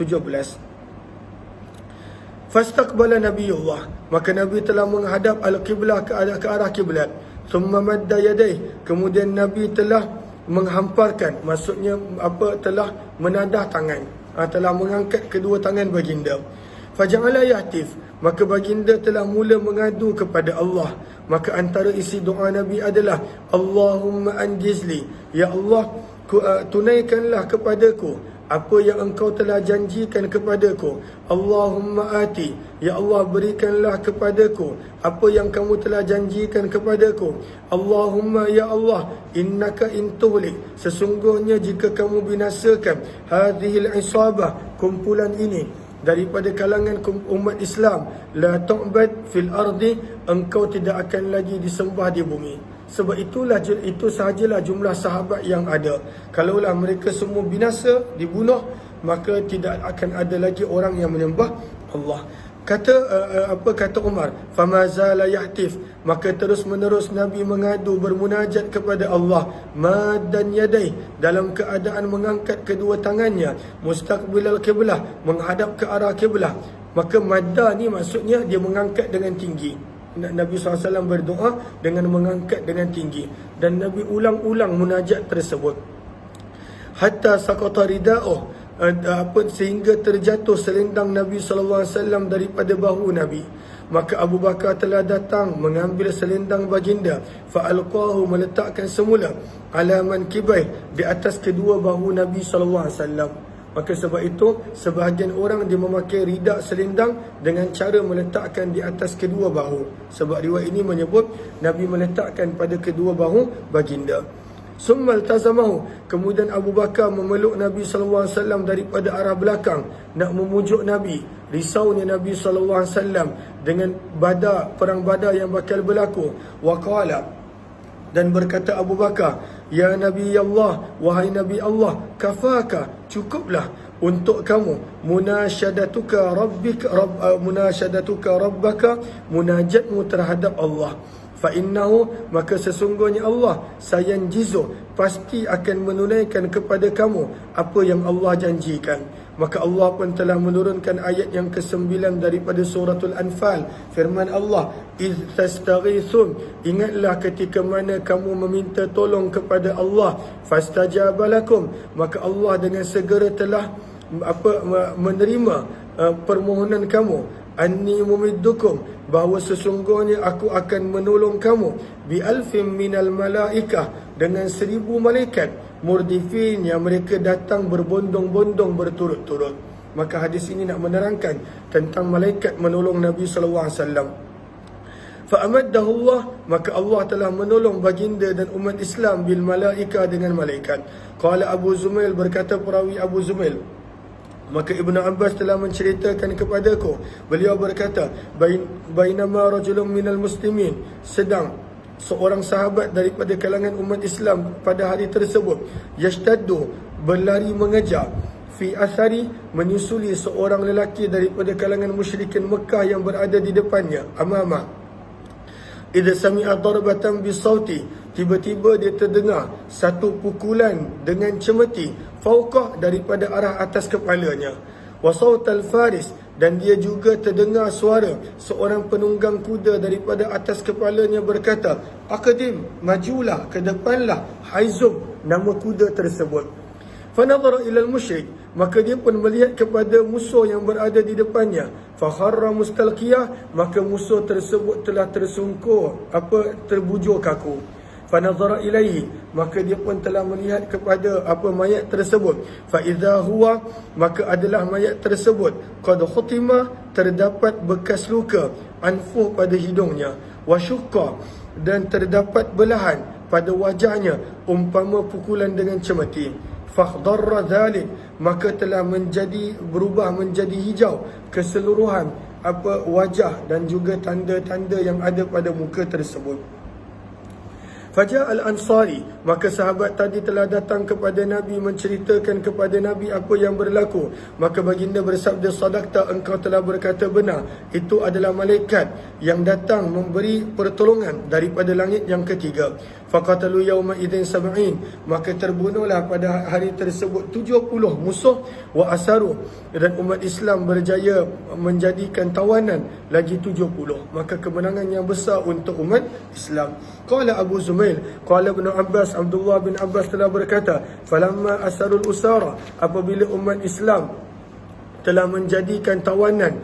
Speaker 1: Fastaqbala Nabiullah, maka Nabi telah menghadap al-qiblah, ke arah kiblat. Thumma madda yadayh, kemudian Nabi telah menghamparkan, maksudnya telah menadah tangan, telah mengangkat kedua tangan baginda. Faja'ala yahtif, maka baginda telah mula mengadu kepada Allah. Maka antara isi doa Nabi adalah, Allahumma anjizli, ya Allah, tunaikanlah kepadaku apa yang engkau telah janjikan kepadaku. Allahumma ati, ya Allah, berikanlah kepadaku apa yang kamu telah janjikan kepadaku. Allahumma, ya Allah, innaka intuhlik, sesungguhnya jika kamu binasakan hadhil isabah, kumpulan ini daripada kalangan umat Islam, la tu'bad fil ardi, engkau tidak akan lagi disembah di bumi. Sebab itu sahajalah jumlah sahabat yang ada. Kalaulah mereka semua binasa, dibunuh, maka tidak akan ada lagi orang yang menyembah Allah. Kata Umar, fama zala yahtif, maka terus menerus Nabi mengadu, bermunajat kepada Allah, maddan yadai, dalam keadaan mengangkat kedua tangannya, mustaqbilal qiblah, menghadap ke arah kiblah. Maka madda ni maksudnya dia mengangkat dengan tinggi. Nabi SAW berdoa dengan mengangkat dengan tinggi, dan Nabi ulang-ulang munajat tersebut. Hatta saqata rida'uh, sehingga terjatuh selendang Nabi SAW daripada bahu Nabi. Maka Abu Bakar telah datang mengambil selendang baginda, fa'alqahu, meletakkan semula, ala mankibai, di atas kedua bahu Nabi SAW. Maka sebab itu sebahagian orang dia memakai ridak selendang dengan cara meletakkan di atas kedua bahu. Sebab riwayat ini menyebut Nabi meletakkan pada kedua bahu baginda. Summal tazamahu, kemudian Abu Bakar memeluk Nabi SAW daripada arah belakang, nak memujuk Nabi. Risaunya Nabi SAW dengan perang Badar yang bakal berlaku. Waqala, dan berkata Abu Bakar, ya Nabi Allah, wahai Nabi Allah, kafaka, cukuplah untuk kamu munasyadatuka rabbaka, munajatmu terhadap Allah. Fa innahu, maka sesungguhnya Allah, sayanjizu, pasti akan menunaikan kepada kamu apa yang Allah janjikan. Maka Allah pun telah menurunkan ayat yang ke-9 daripada suratul Anfal. Firman Allah, iz tastaghithun, ingatlah ketika mana kamu meminta tolong kepada Allah, fastajaba lakum, maka Allah dengan segera telah menerima permohonan kamu. Anni mumiddukum, bahawa sesungguhnya aku akan menolong kamu, bi alfim minal malaikah, dengan 1000 malaikat, murdifin, yang mereka datang berbondong-bondong berturut-turut. Maka hadis ini nak menerangkan tentang malaikat menolong Nabi SAW. Fa'amaddahu Allah, maka Allah telah menolong baginda dan umat Islam bil malaika, dengan malaikat. Qala Abu Zumail, berkata perawi Abu Zumail, maka Ibnu Abbas telah menceritakan kepadaku, beliau berkata, bainama rajulun minal muslimin, sedang seorang sahabat daripada kalangan umat Islam pada hari tersebut, yashtaddu, berlari mengejar, fi athari, menyusuli seorang lelaki daripada kalangan musyrikin Mekah yang berada di depannya, amamah. Idza sami'a darbatan bisauti, tiba-tiba dia terdengar satu pukulan dengan cemeti, fauqah, daripada arah atas kepalanya. wa sautal faris, dan dia juga terdengar suara seorang penunggang kuda daripada atas kepalanya berkata, aqdim, majulah, ke depanlah, Haizum, nama kuda tersebut. Fanadhara ila al-musyrik, maka dia pun melihat kepada musuh yang berada di depannya. Fakharra mustalqiyah, maka musuh tersebut telah tersungkur, terbujur kaku. Fanadhara ilaihi, maka dia pun telah melihat kepada mayat tersebut. Fa idza huwa, maka adalah mayat tersebut qad khutima, terdapat bekas luka, anfuh, pada hidungnya, wa syuqqa, dan terdapat belahan pada wajahnya umpama pukulan dengan cemeti. Fakhdarra dhalik, maka telah berubah menjadi hijau keseluruhan wajah dan juga tanda-tanda yang ada pada muka tersebut. Faja al-Ansari, maka sahabat tadi telah datang kepada Nabi menceritakan kepada Nabi apa yang berlaku. Maka baginda bersabda, sadaqta, engkau telah berkata benar. Itu adalah malaikat yang datang memberi pertolongan daripada langit yang ketiga. Faqatalu yawma idzin sab'in, maka terbunuhlah pada hari tersebut 70 musuh. Wa asaru, dan umat Islam berjaya menjadikan tawanan lagi 70. Maka kemenangan yang besar untuk umat Islam. Qala Abu Zumail, qala Ibn Abbas, Abdullah bin Abbas telah berkata, falamma asarul usara, apabila umat Islam telah menjadikan tawanan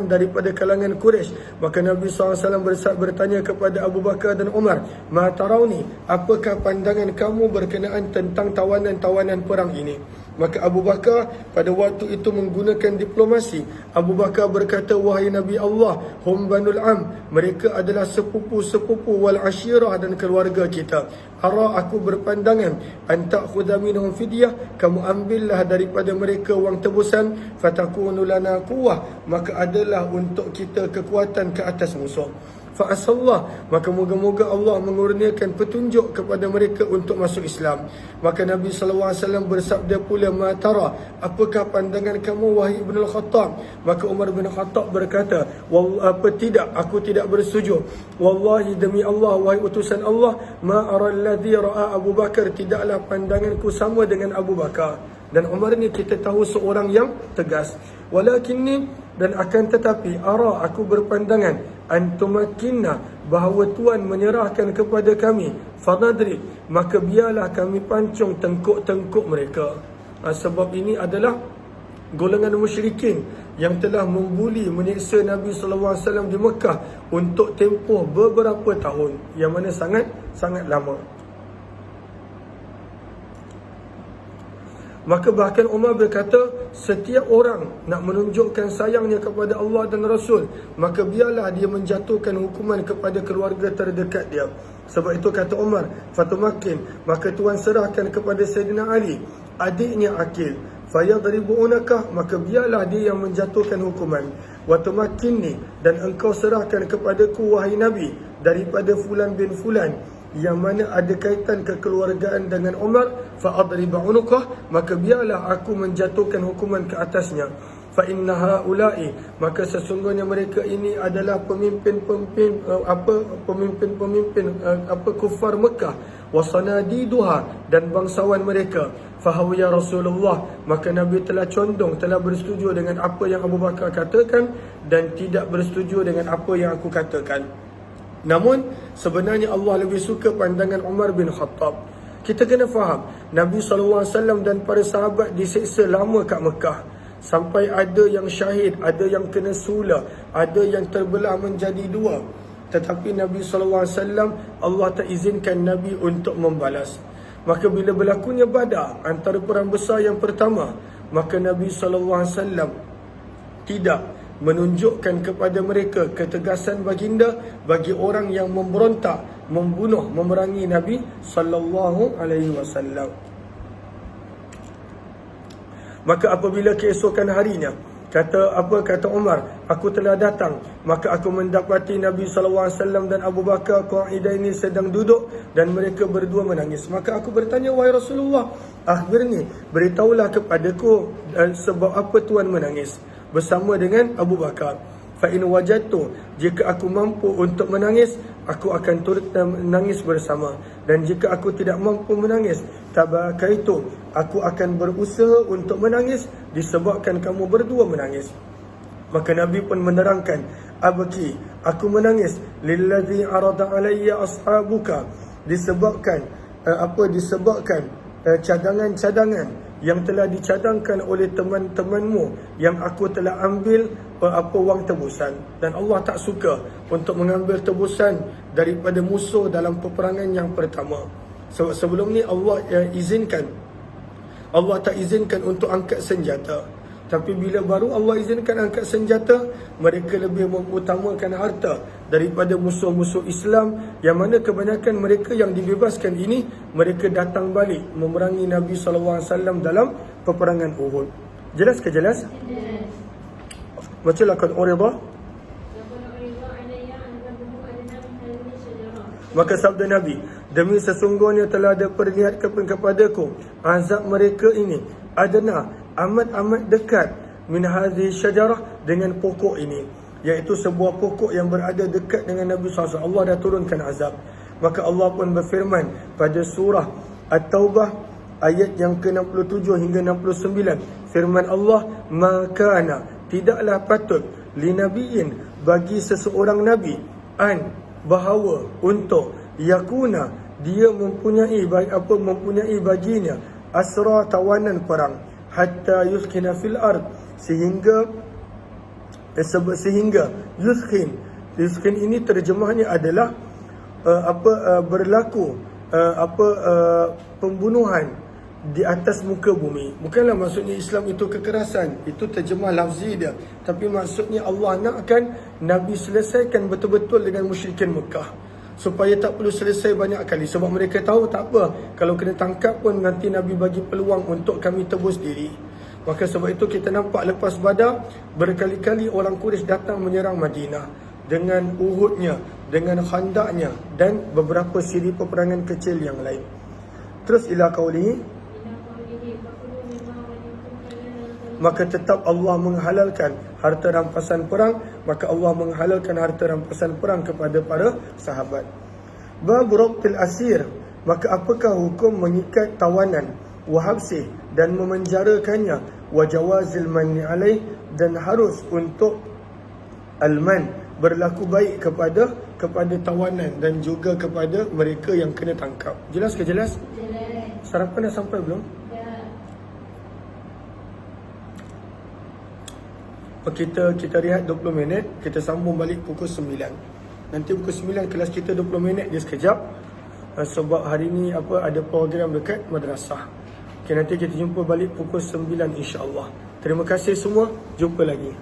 Speaker 1: daripada kalangan Quraisy, maka Nabi SAW bertanya kepada Abu Bakar dan Umar, ma tarawni, apakah pandangan kamu berkenaan tentang tawanan-tawanan perang ini? Maka Abu Bakar pada waktu itu menggunakan diplomasi. Abu Bakar berkata, wahai Nabi Allah, hum banul am, mereka adalah sepupu-sepupu wal ashirah, dan keluarga kita. Ara, aku berpandangan, anta khudha minhum fidyah, kamu ambillah daripada mereka wang tebusan, fatakunu lana quwwah, maka adalah untuk kita kekuatan ke atas musuh. Fa'asallah, maka moga-moga Allah mengurniakan petunjuk kepada mereka untuk masuk Islam. Maka Nabi SAW bersabda pula, ma tara, apakah pandangan kamu wahai Ibn al-Khattab? Maka Umar bin Khattab berkata, tidak, aku tidak bersetuju. Wallahi, demi Allah, wahai utusan Allah, ma ara alladhi ra'a Abu Bakar, tidaklah pandanganku sama dengan Abu Bakar. Dan Umar ni kita tahu seorang yang tegas. Walakinni, dan akan tetapi, ara, aku berpandangan, antumakinna, bahawa Tuhan menyerahkan kepada kami, fadadri, maka biarlah kami pancung tengkuk-tengkuk mereka. Sebab ini adalah golongan musyrikin yang telah membuli, menyiksa Nabi SAW di Mekah untuk tempoh beberapa tahun, yang mana sangat lama. Maka bahkan Umar berkata, setiap orang nak menunjukkan sayangnya kepada Allah dan Rasul, maka biarlah dia menjatuhkan hukuman kepada keluarga terdekat dia. Sebab itu kata Umar, fatumakin, maka Tuhan serahkan kepada Sayyidina Ali, adiknya Aqil, fayadribuunaka, maka biarlah dia yang menjatuhkan hukuman. Watumakinni, dan engkau serahkan kepadaku wahai Nabi daripada fulan bin fulan, yang mana ada kaitan kekeluargaan dengan Umar, fa'adriba unuqah, maka biarlah aku menjatuhkan hukuman ke atasnya. Fa inna haula'i, maka sesungguhnya mereka ini adalah pemimpin kufar Mekah, wa sanadiduha, dan bangsawan mereka. Fahaw ya Rasulullah, maka Nabi telah condong, telah bersetuju dengan apa yang Abu Bakar katakan dan tidak bersetuju dengan apa yang aku katakan. Namun sebenarnya Allah lebih suka pandangan Umar bin Khattab. Kita kena faham, Nabi SAW dan para sahabat diseksa lama kat Mekah. Sampai ada yang syahid, ada yang kena sula, ada yang terbelah menjadi dua. Tetapi Nabi SAW, Allah tak izinkan Nabi untuk membalas. Maka bila berlakunya Badar, antara perang besar yang pertama, maka Nabi SAW tidak menunjukkan kepada mereka ketegasan baginda bagi orang yang memberontak, membunuh, memerangi Nabi sallallahu alaihi wasallam. Maka apabila keesokan harinya, kata Umar, aku telah datang, maka aku mendapati Nabi sallallahu alaihi wasallam dan Abu Bakar qa'idaini sedang duduk dan mereka berdua menangis. Maka aku bertanya, wahai Rasulullah, akhbirni, beritahulah kepadaku sebab apa Tuan menangis bersama dengan Abu Bakar. Fa in wajadtu, jika aku mampu untuk menangis, aku akan turut menangis bersama. Dan jika aku tidak mampu menangis, tabakaitu, aku akan berusaha untuk menangis disebabkan kamu berdua menangis. Maka Nabi pun menerangkan, abki, aku menangis lillazi arada alayya ashabuka, disebabkan cadangan-cadangan yang telah dicadangkan oleh teman-temanmu yang aku telah ambil wang tebusan. Dan Allah tak suka untuk mengambil tebusan daripada musuh dalam peperangan yang pertama. Sebelum ni Allah tak izinkan untuk angkat senjata. Tapi bila baru Allah izinkan angkat senjata, mereka lebih mengutamakan harta daripada musuh-musuh Islam, yang mana kebanyakan mereka yang dibebaskan ini, mereka datang balik memerangi Nabi SAW dalam peperangan Uhud. Jelas ke jelas? Baca laqad urida. Maka sabda Nabi, demi sesungguhnya telah ada perlihatkan kepadaku azab mereka ini adana, amat-amat dekat, min hadhihi syajarah, dengan pokok ini, iaitu sebuah pokok yang berada dekat dengan Nabi SAW. Allah dah turunkan azab. Maka Allah pun berfirman pada surah At-Taubah ayat yang ke-67 hingga 69. Firman Allah, makana, tidaklah patut, linabiin, bagi seseorang Nabi, an, bahawa, untuk, yakuna, dia mempunyai baginya asra, tawanan perang, hatta yuskina fil ard, sehingga yuskhin ini terjemahnya adalah berlaku pembunuhan di atas muka bumi. Bukanlah maksudnya Islam itu kekerasan, itu terjemah lafzi dia, tapi maksudnya Allah nakkan Nabi selesaikan betul-betul dengan musyrikin Mekah, supaya tak perlu selesai banyak kali. Sebab mereka tahu tak apa, kalau kena tangkap pun nanti Nabi bagi peluang untuk kami tebus diri. Maka sebab itu kita nampak lepas Badar, berkali-kali orang Quraisy datang menyerang Madinah, dengan Uhudnya, dengan Khandaknya, dan beberapa siri peperangan kecil yang lain. Terus ila qaulihi, maka tetap Allah menghalalkan harta rampasan perang. Maka Allah menghalalkan harta rampasan perang kepada para sahabat. Bab rabtil asir, maka apakah hukum mengikat tawanan, wahabsih, dan memenjarakannya, wajawazil manni alaih, dan harus untuk alman, berlaku baik kepada tawanan dan juga kepada mereka yang kena tangkap. Jelas ke jelas? Jelas. Sarapan dah sampai belum? Kita rehat 20 minit, kita sambung balik pukul 9. Nanti pukul 9 kelas kita 20 minit je sekejap, sebab hari ni ada program dekat madrasah. Nanti kita jumpa balik pukul 9 insya-Allah. Terima kasih semua, jumpa lagi.